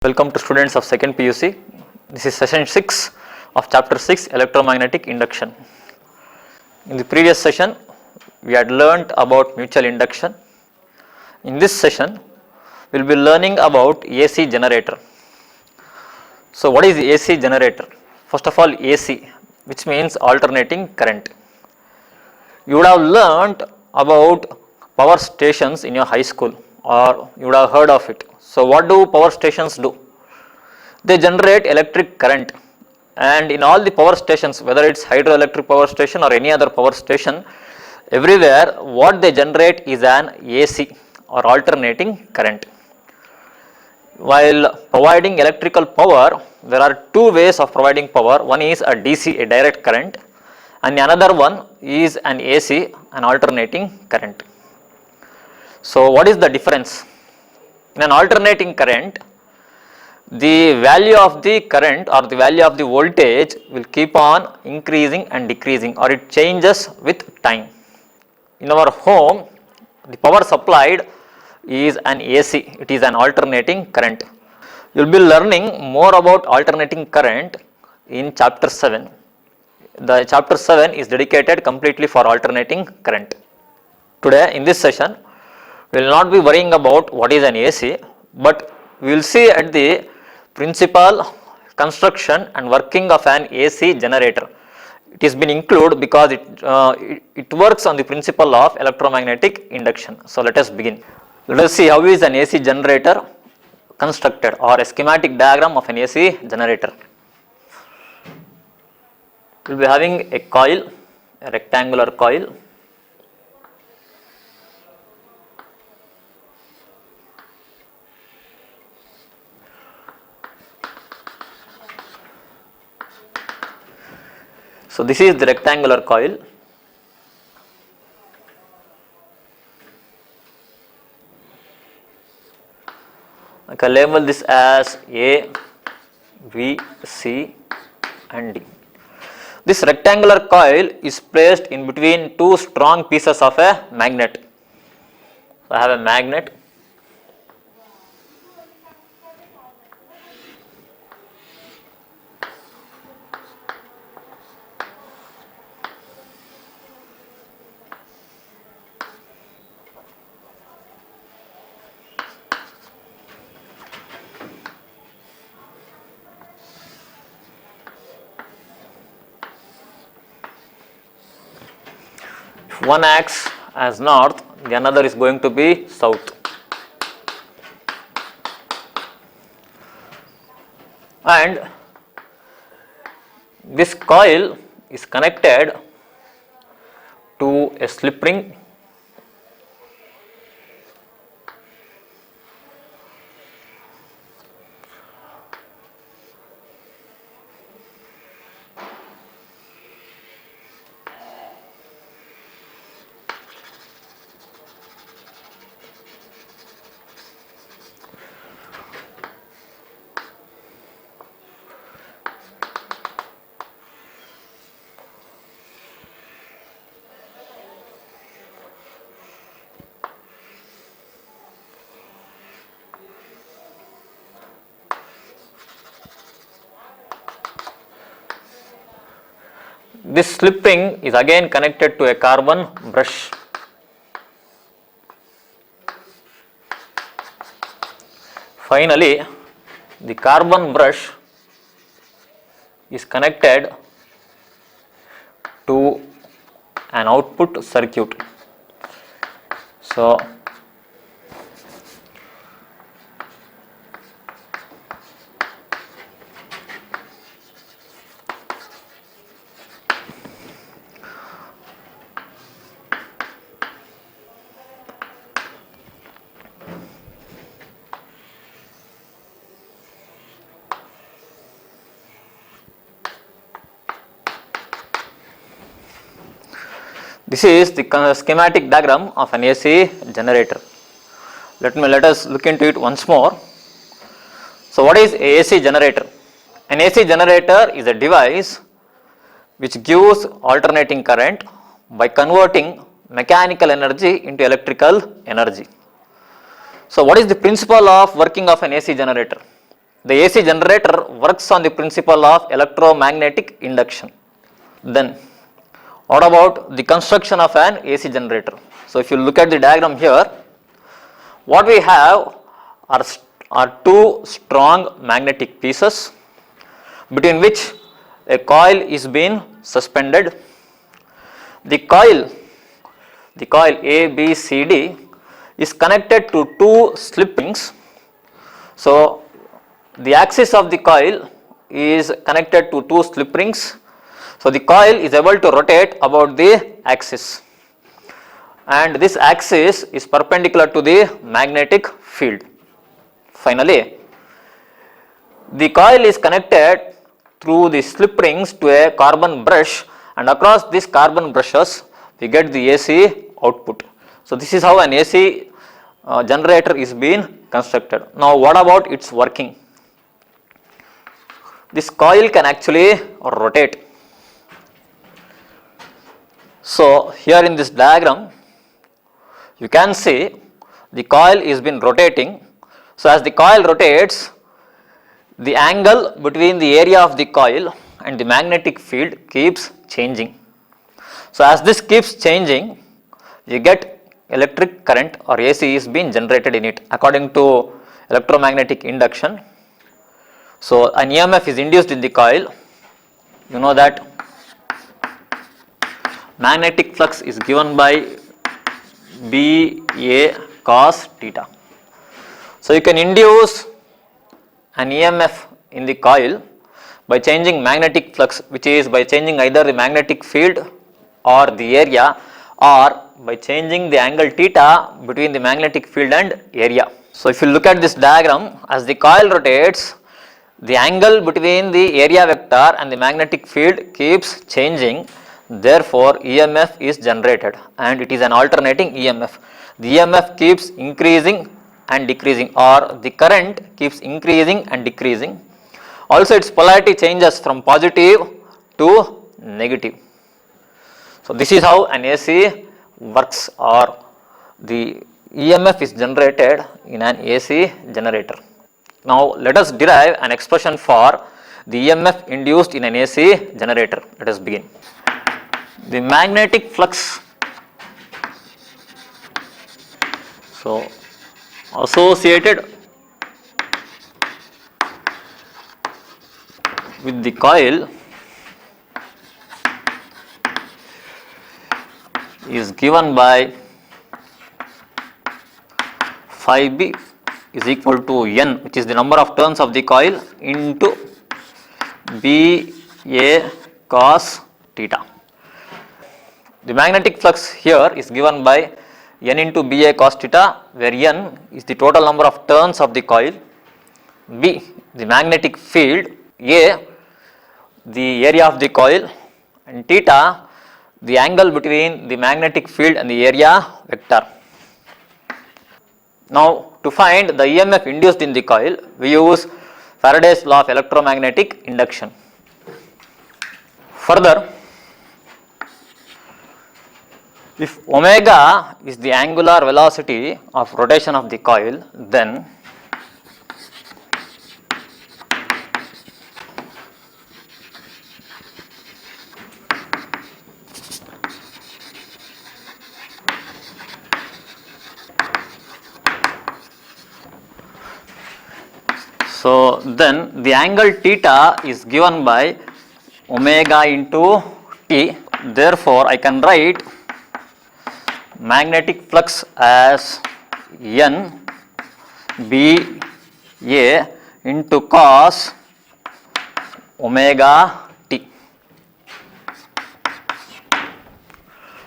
Welcome to students of second PUC. This is session 6 of chapter 6 electromagnetic induction. In the previous session we had learnt about mutual induction. In this session we will be learning about AC generator. So what is AC generator? First of all, AC, which means alternating current. You would have learnt about power stations in your high school, or you would have heard of it. So what do power stations do? They generate electric current, and in all the power stations, whether it is hydroelectric power station or any other power station, everywhere what they generate is an AC or alternating current. While providing electrical power, there are two ways of providing power. One is a DC, a direct current, and another one is an AC, an alternating current. So what is the difference? In an alternating current, the value of the current or the value of the voltage will keep on increasing and decreasing, or it changes with time. In our home, the power supplied is an AC, it is an alternating current. You will be learning more about alternating current in chapter 7. The chapter 7 is dedicated completely for alternating current. Today in this session we will not be worrying about what is an AC, but we will see at the principle, construction and working of an AC generator. It has been included because it works on the principle of electromagnetic induction. So let us begin. Let us see how is an AC generator constructed, or a schematic diagram of an AC generator. We will be having a coil, a rectangular coil. So this is the rectangular coil. I can label this as A, V, C and D. This rectangular coil is placed in between two strong pieces of a magnet. So I have a magnet. One acts as north, the another is going to be south. And this coil is connected to a slip ring . This slip ring is again connected to a carbon brush. Finally, the carbon brush is connected to an output circuit. So this is the schematic diagram of an AC generator. Let us look into it once more. So what is AC generator? An AC generator is a device which gives alternating current by converting mechanical energy into electrical energy. So what is the principle of working of an AC generator? the AC generator works on the principle of electromagnetic induction. Then what about the construction of an AC generator? So if you look at the diagram here, what we have are two strong magnetic pieces between which a coil is being suspended. The coil A, B, C, D is connected to two slip rings. So the axis of the coil is connected to two slip rings. So the coil is able to rotate about the axis, and this axis is perpendicular to the magnetic field. Finally, the coil is connected through the slip rings to a carbon brush, and across these carbon brushes we get the AC output. So this is how an AC generator is being constructed. Now what about its working? This coil can actually rotate. So here in this diagram you can see the coil is been rotating. So as the coil rotates, the angle between the area of the coil and the magnetic field keeps changing. So as this keeps changing, you get electric current or AC is being generated in it according to electromagnetic induction. So an EMF is induced in the coil. You know that magnetic flux is given by BA cos theta. So you can induce an EMF in the coil by changing magnetic flux, which is by changing either the magnetic field or the area, or by changing the angle theta between the magnetic field and area. So if you look at this diagram, as the coil rotates, the angle between the area vector and the magnetic field keeps changing. Therefore EMF is generated, and it is an alternating EMF. The EMF keeps increasing and decreasing, or the current keeps increasing and decreasing. Also its polarity changes from positive to negative. So this is how an AC works, or the EMF is generated in an AC generator. Now let us derive an expression for the EMF induced in an AC generator. Let us begin. The magnetic flux, so associated with the coil is given by phi b is equal to n, which is the number of turns of the coil, into B A cos theta. The magnetic flux here is given by n into B A cos theta, where n is the total number of turns of the coil, B the magnetic field, A the area of the coil, and theta the angle between the magnetic field and the area vector. Now to find the EMF induced in the coil, we use Faraday's law of electromagnetic induction. Further, if omega is the angular velocity of rotation of the coil, then the angle theta is given by omega into T. Therefore I can write magnetic flux as N B A into cos omega T.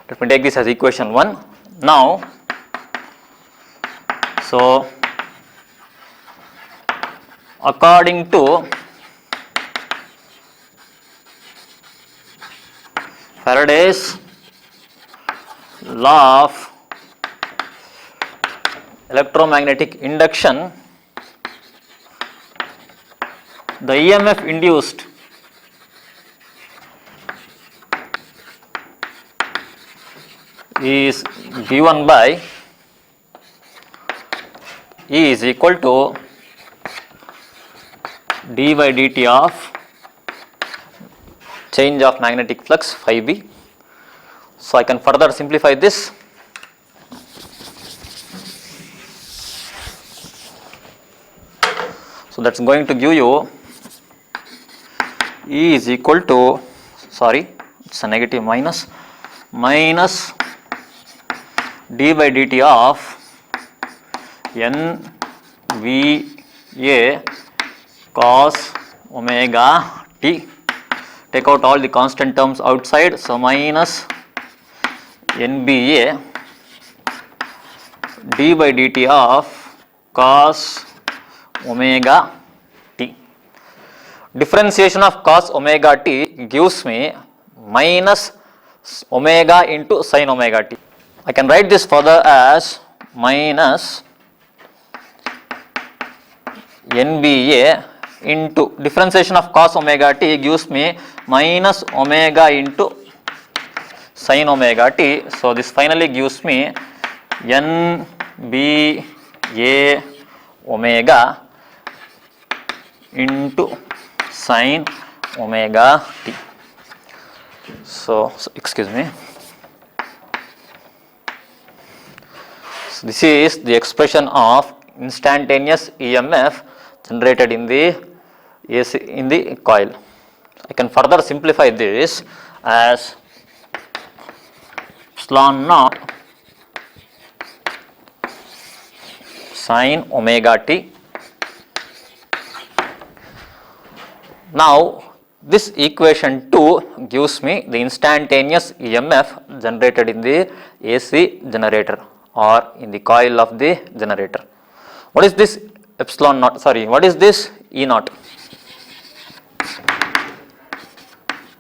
Let me take this as equation 1. Now, so according to Faraday's law of electromagnetic induction, the EMF induced is given by E is equal to d by dt of change of magnetic flux phi b. So I can further simplify this. So that's going to give you E is equal to, sorry, it's a negative minus d by dt of n v a cos omega t. Take out all the constant terms outside, so minus NBA d by dt of cos omega t. Differentiation of cos omega t gives me minus omega into sin omega t. I can write this further as minus NBA into differentiation of cos omega t gives me minus omega into sin omega t. So this finally gives me NBA omega into sin omega t. So excuse me. So this is the expression of instantaneous EMF generated in the AC in the coil. I can further simplify this as epsilon naught sin omega t. Now this equation 2 gives me the instantaneous EMF generated in the AC generator or in the coil of the generator. What is this epsilon naught? Sorry, what is this E naught?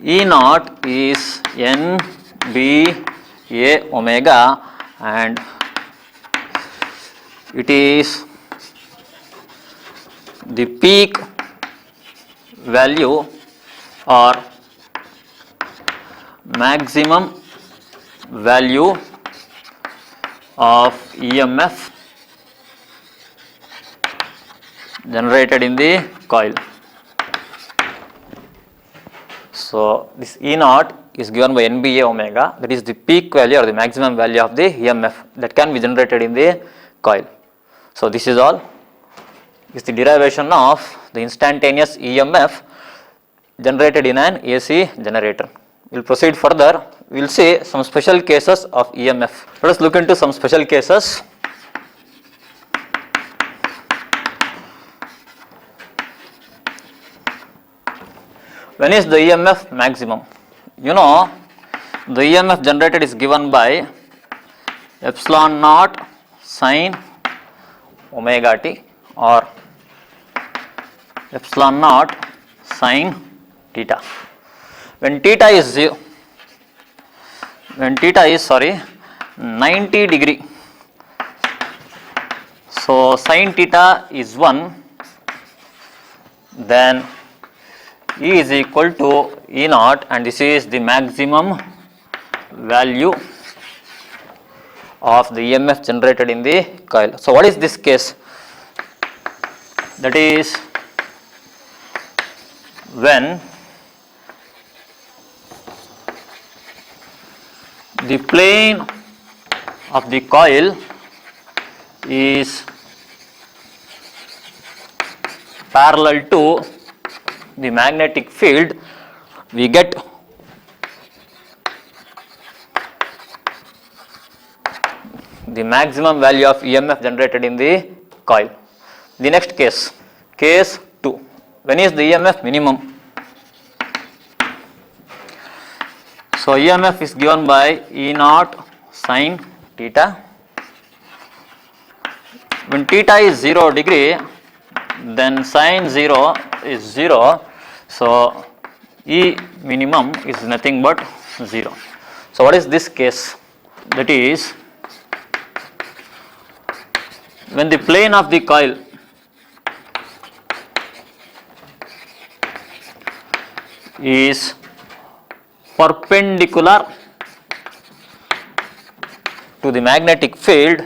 E naught is NBA omega and it is the peak value or maximum value of EMF generated in the coil. So this E naught is given by NBA omega, that is the peak value or the maximum value of the EMF that can be generated in the coil. So this is all is the derivation of the instantaneous EMF generated in an AC generator. We will proceed further. We will see some special cases of EMF. Let us look into some special cases. When is the EMF maximum? You know, the EMF generated is given by epsilon naught sin omega t or epsilon naught sin theta. When theta is 90 degree, so sin theta is 1, then E is equal to E naught and this is the maximum value of the EMF generated in the coil. So what is this case? That is when the plane of the coil is parallel to the magnetic field, we get the maximum value of EMF generated in the coil. The next case, case 2, when is the EMF minimum? So EMF is given by E naught sin theta. When theta is 0 degree, then sin 0 is 0. So E minimum is nothing but 0. So what is this case? That is when the plane of the coil is perpendicular to the magnetic field,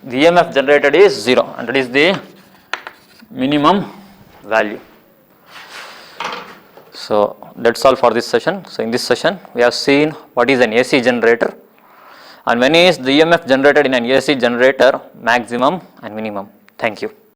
the EMF generated is 0 and that is the minimum value. So that's all for this session. So in this session we have seen what is an AC generator and when is the EMF generated in an AC generator, maximum and minimum. Thank you.